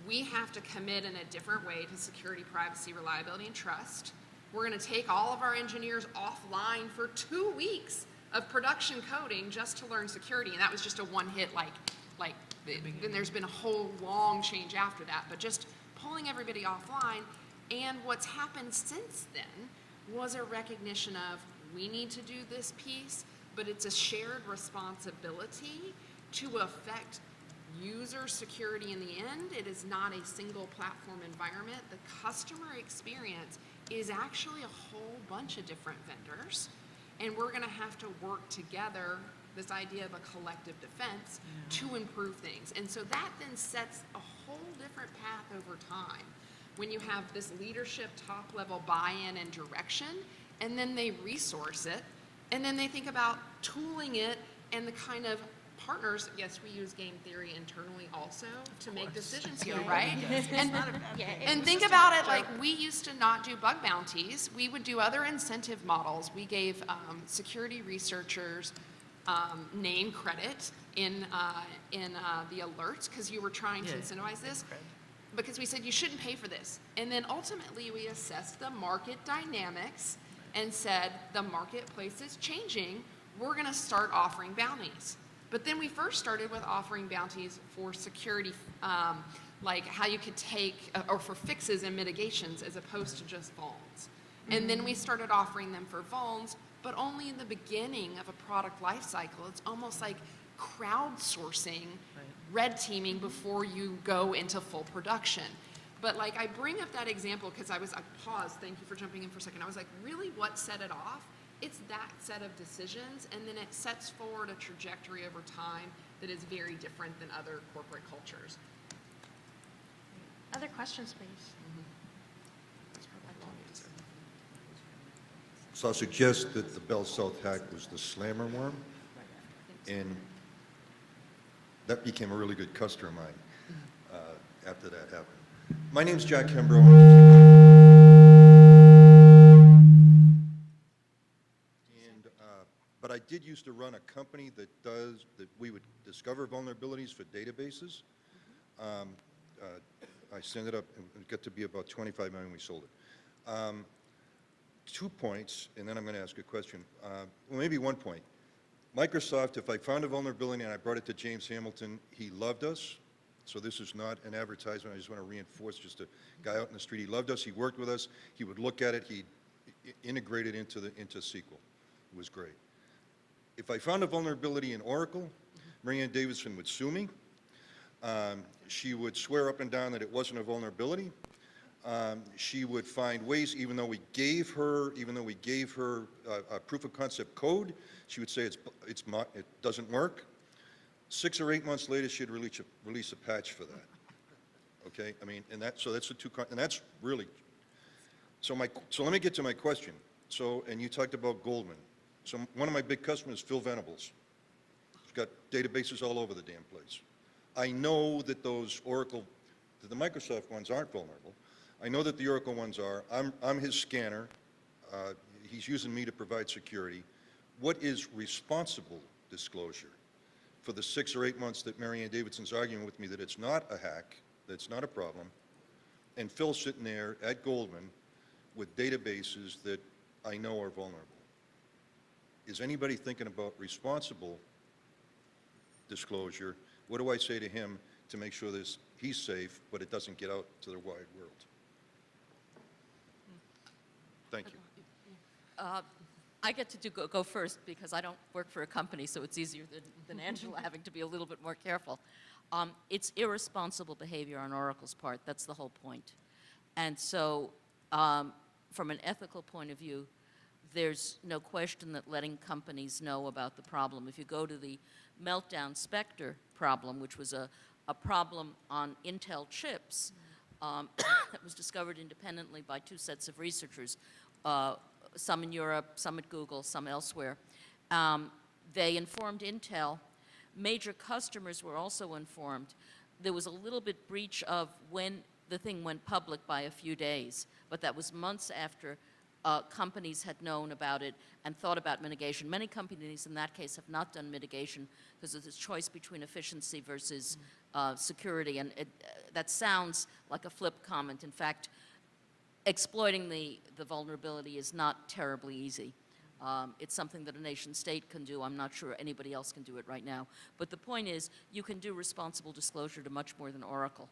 we have to commit in a different way to security, privacy, reliability, and trust. We're going to take all of our engineers offline for 2 weeks of production coding just to learn security. And that was just a one-hit, then there's been a whole long change after that. But just pulling everybody offline. And what's happened since then was a recognition of we need to do this piece, but it's a shared responsibility to affect user security in the end. It is not a single platform environment. The customer experience is actually a whole bunch of different vendors, and we're going to have to work together, this idea of a collective defense, to improve things. And so that then sets a whole different path over time when you have this leadership top-level buy-in and direction, and then they resource it, and then they think about tooling it and the kind of partners. Yes, we use game theory internally also to make decisions here, right? And think about it, like we used to not do bug bounties. We would do other incentive models. We gave security researchers name credit in the alerts because you were trying to incentivize this. Because we said you shouldn't pay for this. And then ultimately we assessed the market dynamics and said the marketplace is changing. We're going to start offering bounties. But then we first started with offering bounties for security, like how you could take, or for fixes and mitigations as opposed to just vulns. And then we started offering them for vulns, but only in the beginning of a product life cycle. It's almost like crowdsourcing, red teaming before you go into full production. But like, I bring up that example because I paused, thank you for jumping in for a second. I was like, really, what set it off? It's that set of decisions, and then it sets forward a trajectory over time that is very different than other corporate cultures. Other questions, please. So I'll suggest that the Bell South hack was the slammer worm, and that became a really good customer of mine after that happened. My name's Jack Hembrow. But I did used to run a company that we would discover vulnerabilities for databases. I sent it up, and it got to be about 25 million, we sold it. 2 points, and then I'm going to ask a question. Well, maybe 1 point. Microsoft, if I found a vulnerability and I brought it to James Hamilton, he loved us. So this is not an advertisement. I just want to reinforce just a guy out in the street. He loved us. He worked with us. He would look at it. He'd integrate it into SQL. It was great. If I found a vulnerability in Oracle, Marianne Davidson would sue me. She would swear up and down that it wasn't a vulnerability. She would find ways, even though we gave her a proof of concept code, she would say it doesn't work. 6 or 8 months later, she'd release a patch for that. Okay, I mean, so that's the two, and that's really. So let me get to my question. So, and you talked about Goldman. So one of my big customers, Phil Venables. He's got databases all over the damn place. I know that those Oracle, that the Microsoft ones aren't vulnerable. I know that the Oracle ones are. I'm his scanner. He's using me to provide security. What is responsible disclosure for the 6 or 8 months that Marianne Davidson's arguing with me that it's not a hack, that it's not a problem, and Phil's sitting there at Goldman with databases that I know are vulnerable? Is anybody thinking about responsible disclosure? What do I say to him to make sure that he's safe, but it doesn't get out to the wide world? Thank you. I get to go first because I don't work for a company, so it's easier than Angela having to be a little bit more careful. It's irresponsible behavior on Oracle's part. That's the whole point. And so from an ethical point of view, there's no question that letting companies know about the problem. If you go to the Meltdown Spectre problem, which was a problem on Intel chips that was discovered independently by 2 sets of researchers, some in Europe, some at Google, some elsewhere. They informed Intel. Major customers were also informed. There was a little bit breach of when the thing went public by a few days, but that was months after companies had known about it and thought about mitigation. Many companies in that case have not done mitigation because there's a choice between efficiency versus security, and that sounds like a flip comment. In fact, exploiting the vulnerability is not terribly easy. It's something that a nation state can do. I'm not sure anybody else can do it right now. But the point is, you can do responsible disclosure to much more than Oracle.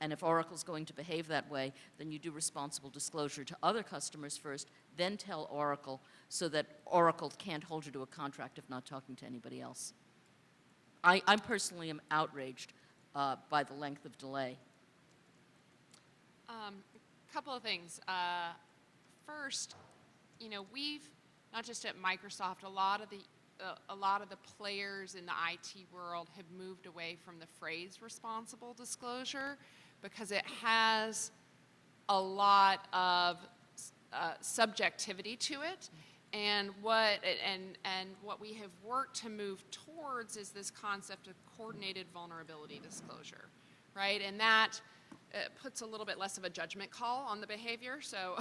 And if Oracle's going to behave that way, then you do responsible disclosure to other customers first, then tell Oracle, so that Oracle can't hold you to a contract of not talking to anybody else. I personally am outraged by the length of delay. Couple of things. First, we've, not just at Microsoft, a lot of the players in the IT world have moved away from the phrase responsible disclosure because it has a lot of subjectivity to it. And what we have worked to move towards is this concept of coordinated vulnerability disclosure, right? And that puts a little bit less of a judgment call on the behavior. So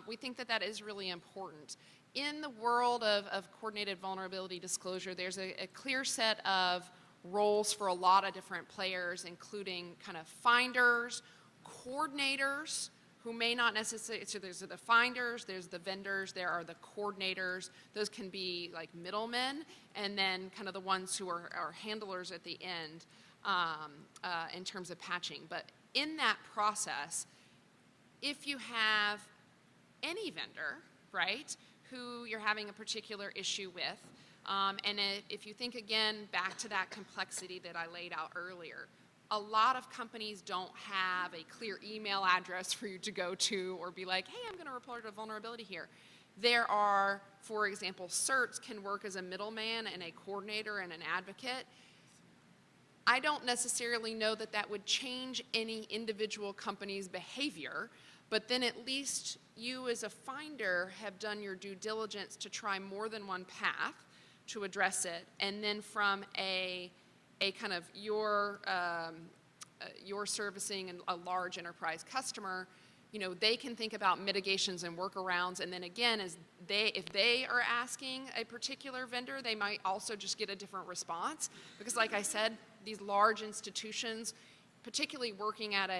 we think that is really important. In the world of coordinated vulnerability disclosure, there's a clear set of roles for a lot of different players, including kind of finders, coordinators, who may not necessarily, so there's the finders, there's the vendors, there are the coordinators. Those can be like middlemen, and then kind of the ones who are handlers at the end in terms of patching. But in that process, if you have any vendor, right, who you're having a particular issue with. And if you think again back to that complexity that I laid out earlier, a lot of companies don't have a clear email address for you to go to or be like, hey, I'm going to report a vulnerability here. There are, for example, certs can work as a middleman and a coordinator and an advocate. I don't necessarily know that that would change any individual company's behavior, but then at least you as a finder have done your due diligence to try more than one path to address it. And then from a kind of your servicing a large enterprise customer, you know, they can think about mitigations and workarounds. And then again, if they are asking a particular vendor, they might also just get a different response. Because like I said, these large institutions, particularly working at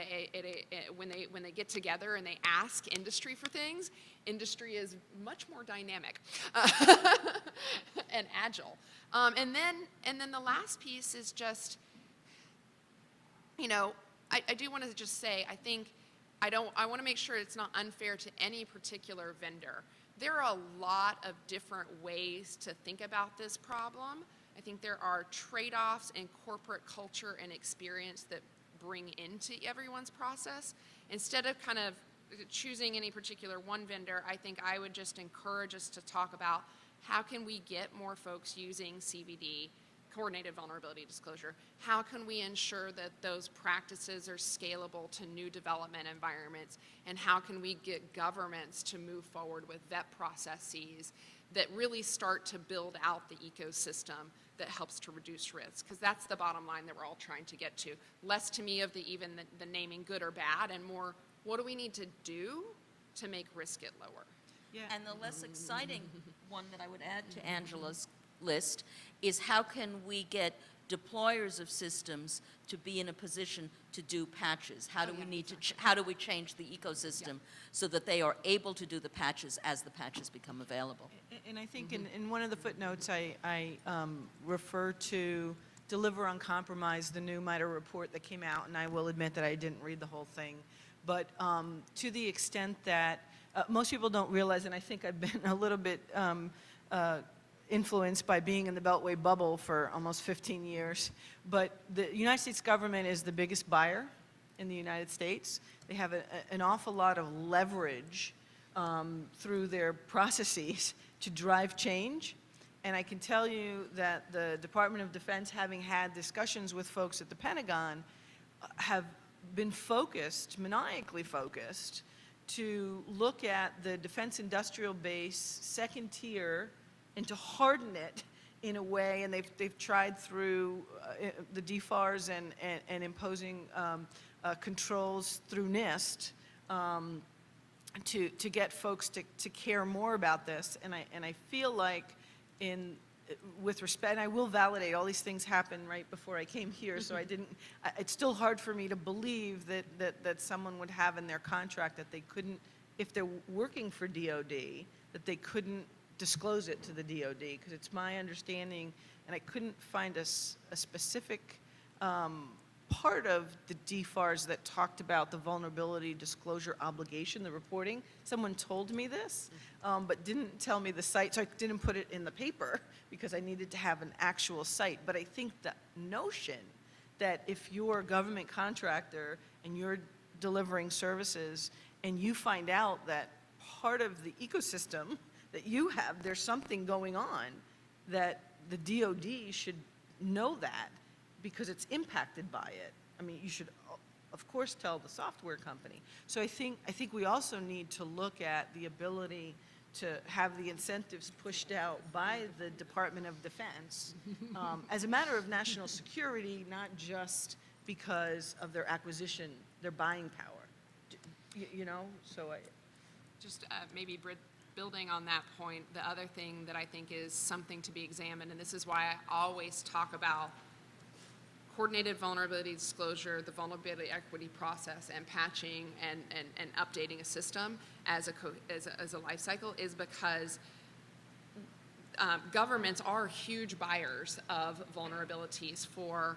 when they get together and they ask industry for things, industry is much more dynamic and agile. And then the last piece is just, you know, I do want to just say, I want to make sure it's not unfair to any particular vendor. There are a lot of different ways to think about this problem. I think there are trade-offs in corporate culture and experience that bring into everyone's process. Instead of kind of choosing any particular one vendor, I think I would just encourage us to talk about how can we get more folks using CVD, coordinated vulnerability disclosure? How can we ensure that those practices are scalable to new development environments? And how can we get governments to move forward with vet processes that really start to build out the ecosystem that helps to reduce risk? Because that's the bottom line that we're all trying to get to. Less to me of the naming good or bad, and more, what do we need to do to make risk get lower? Yeah. And the less exciting one that I would add to Angela's list is how can we get deployers of systems to be in a position to do patches? How do we need to, how do we change the ecosystem so that they are able to do the patches as the patches become available? And I think in one of the footnotes, I refer to Deliver Uncompromised, the new MITRE report that came out, and I will admit that I didn't read the whole thing. But to the extent that most people don't realize, and I think I've been a little bit influenced by being in the Beltway bubble for almost 15 years, but the United States government is the biggest buyer in the United States. They have an awful lot of leverage through their processes to drive change. And I can tell you that the Department of Defense, having had discussions with folks at the Pentagon, have been focused, maniacally focused, to look at the defense industrial base second tier and to harden it in a way, and they've tried through the DFARS and imposing controls through NIST to get folks to care more about this. And I feel like with respect, and I will validate, all these things happened right before I came here, so it's still hard for me to believe that someone would have in their contract that they couldn't, if they're working for DOD, that they couldn't disclose it to the DOD, because it's my understanding, and I couldn't find a specific part of the DFARS that talked about the vulnerability disclosure obligation, the reporting. Someone told me this, but didn't tell me the site, so I didn't put it in the paper because I needed to have an actual site. But I think the notion that if you're a government contractor and you're delivering services and you find out that part of the ecosystem that you have, there's something going on, that the DOD should know that because it's impacted by it. I mean, you should, of course, tell the software company. So I think we also need to look at the ability to have the incentives pushed out by the Department of Defense as a matter of national security, not just because of their acquisition, their buying power. You know, so I... Just maybe building on that point, the other thing that I think is something to be examined, and this is why I always talk about coordinated vulnerability disclosure, the vulnerability equity process, and patching and updating a system as a life cycle, is because governments are huge buyers of vulnerabilities for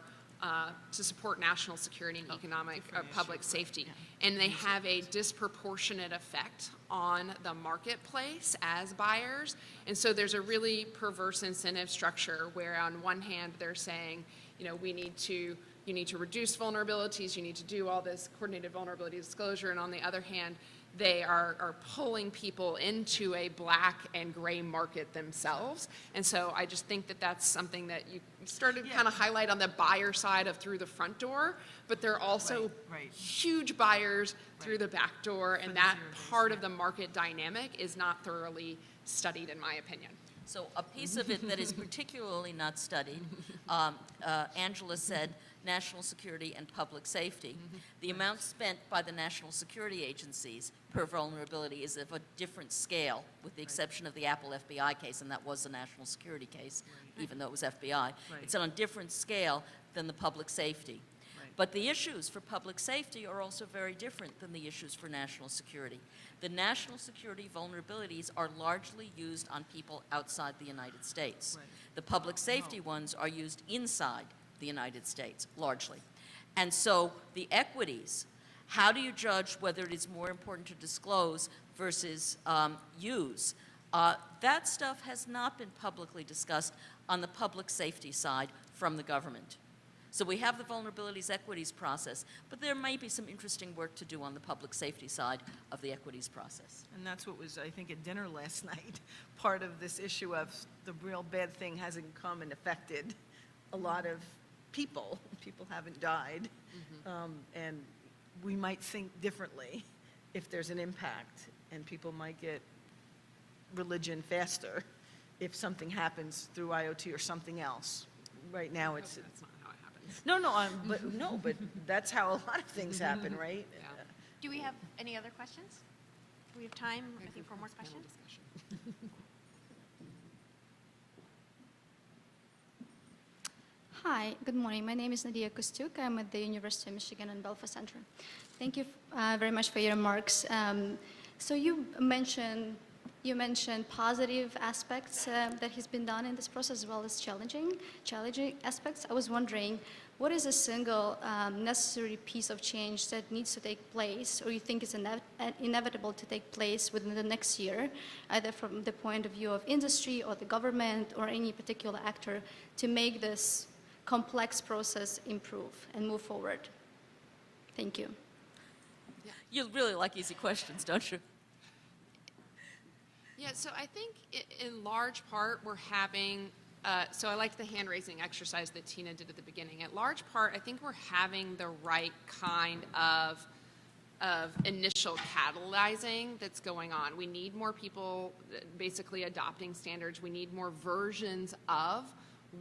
to support national security and economic public safety. And they have a disproportionate effect on the marketplace as buyers. And so there's a really perverse incentive structure where on one hand they're saying, you know, you need to reduce vulnerabilities, you need to do all this coordinated vulnerability disclosure, and on the other hand, they are pulling people into a black and gray market themselves. And so I just think that that's something that you started kind of highlight on the buyer side of through the front door, but they're also huge buyers through the back door, and that part of the market dynamic is not thoroughly studied, in my opinion. So a piece of it that is particularly not studied, Angela said, national security and public safety. The amount spent by the national security agencies per vulnerability is of a different scale, with the exception of the Apple FBI case, and that was a national security case, even though it was FBI. It's on a different scale than the public safety. But the issues for public safety are also very different than the issues for national security. The national security vulnerabilities are largely used on people outside the United States. The public safety ones are used inside the United States, largely. And so the equities, how do you judge whether it is more important to disclose versus use? That stuff has not been publicly discussed on the public safety side from the government. So we have the vulnerabilities equities process, but there may be some interesting work to do on the public safety side of the equities process. And that's what was, I think, at dinner last night, part of this issue of the real bad thing hasn't come and affected a lot of people. People haven't died. And we might think differently if there's an impact, and people might get religion faster if something happens through IoT or something else. Right now it's... That's not how it happens. But that's how a lot of things happen, right? Yeah. Do we have any other questions? Do we have time, I think, for more Panel questions? discussion. Hi, good morning. My name is Nadia Kostuk. I'm at the University of Michigan in Belfast Center. Thank you very much for your remarks. So you mentioned positive aspects that has been done in this process, as well as challenging aspects. I was wondering, what is a single necessary piece of change that needs to take place, or you think is inevitable to take place within the next year, either from the point of view of industry or the government or any particular actor, to make this complex process improve and move forward? Thank you. You really like easy questions, don't you? Yeah, so I think in large part we're having, so I liked the hand-raising exercise that Tina did at the beginning. At large part, I think we're having the right kind of initial catalyzing that's going on. We need more people basically adopting standards. We need more versions of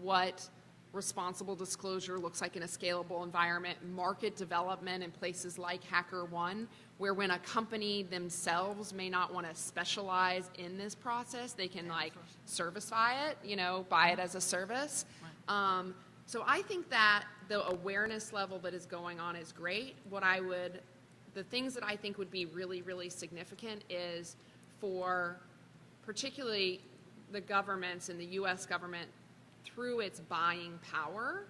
what responsible disclosure looks like in a scalable environment, market development in places like HackerOne, where when a company themselves may not want to specialize in this process, they can like servicify it, you know, buy it as a service. So I think that the awareness level that is going on is great. The things that I think would be really, really significant is for particularly the governments and the US government through its buying power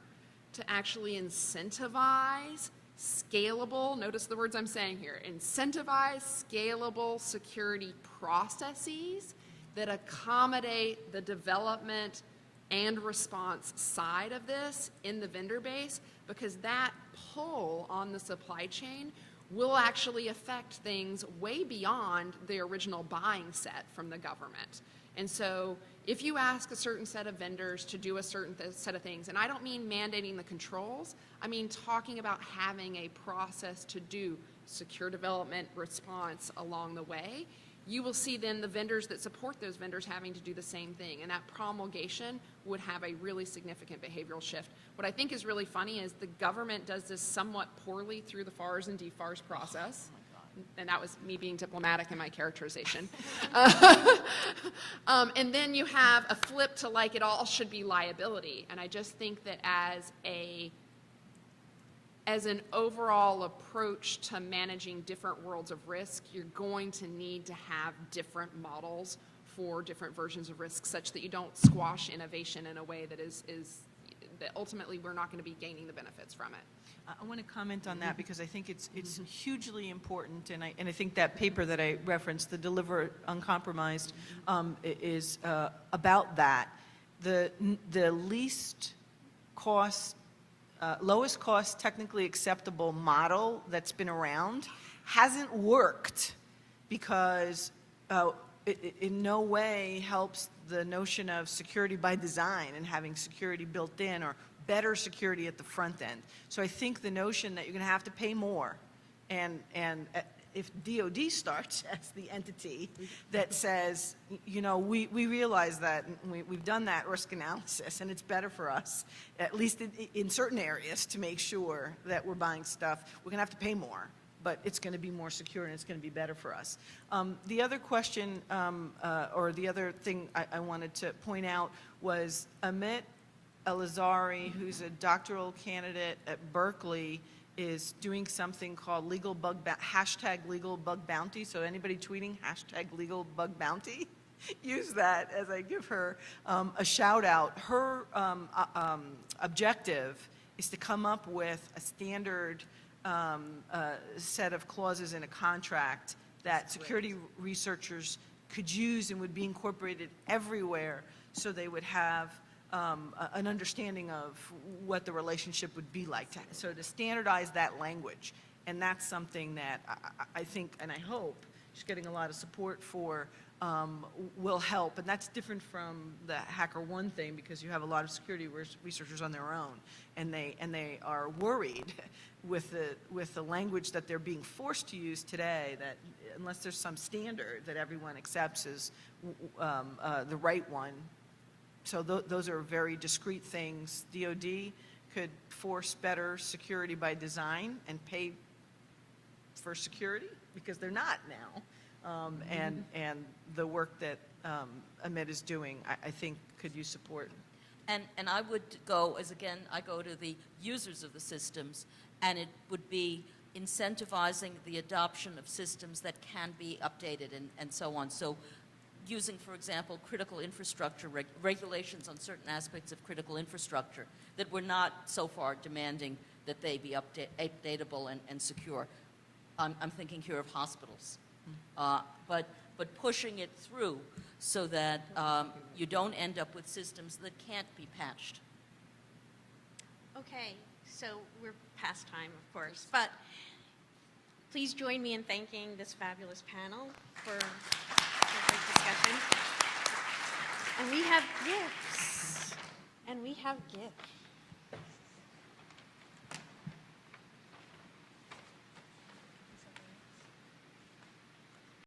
to actually incentivize scalable, notice the words I'm saying here, incentivize scalable security processes that accommodate the development and response side of this in the vendor base, because that pull on the supply chain will actually affect things way beyond the original buying set from the government. And so if you ask a certain set of vendors to do a certain set of things, and I don't mean mandating the controls, I mean talking about having a process to do secure development response along the way, you will see then the vendors that support those vendors having to do the same thing. And that promulgation would have a really significant behavioral shift. What I think is really funny is the government does this somewhat poorly through the FARs and DFARS process. And that was me being diplomatic in my characterization. And then you have a flip to like it all should be liability. And I just think that as an overall approach to managing different worlds of risk, you're going to need to have different models for different versions of risk, such that you don't squash innovation in a way that is that ultimately we're not going to be gaining the benefits from it. I want to comment on that because I think it's hugely important, and I think that paper that I referenced, the Deliver Uncompromised, is about that. The least cost, lowest cost technically acceptable model that's been around hasn't worked because it in no way helps the notion of security by design and having security built in or better security at the front end. So I think the notion that you're going to have to pay more, and if DoD starts as the entity that says, you know, we realize that, and we've done that risk analysis, and it's better for us, at least in certain areas, to make sure that we're buying stuff, we're going to have to pay more, but it's going to be more secure and it's going to be better for us. The other question, or the other thing I wanted to point out was Amit Elazari, who's a doctoral candidate at Berkeley, is doing something called hashtag legal bug bounty. So anybody tweeting hashtag legal bug bounty, use that as I give her a shout out. Her objective is to come up with a standard set of clauses in a contract that security researchers could use and would be incorporated everywhere, so they would have an understanding of what the relationship would be like. So to standardize that language, and that's something that I think, and I hope, she's getting a lot of support for, will help. And that's different from the HackerOne thing, because you have a lot of security researchers on their own, and they are worried with the language that they're being forced to use today, that unless there's some standard that everyone accepts as the right one. So those are very discrete things. DoD could force better security by design and pay for security, because they're not now. And the work that Amit is doing, I think, could use support. And I would go, as again, I go to the users of the systems, and it would be incentivizing the adoption of systems that can be updated and so on. So using, for example, critical infrastructure, regulations on certain aspects of critical infrastructure that we're not so far demanding that they be updatable and secure. I'm thinking here of hospitals. But pushing it through so that you don't end up with systems that can't be patched. Okay, so we're past time, of course, but please join me in thanking this fabulous panel for a great discussion. And we have gifts.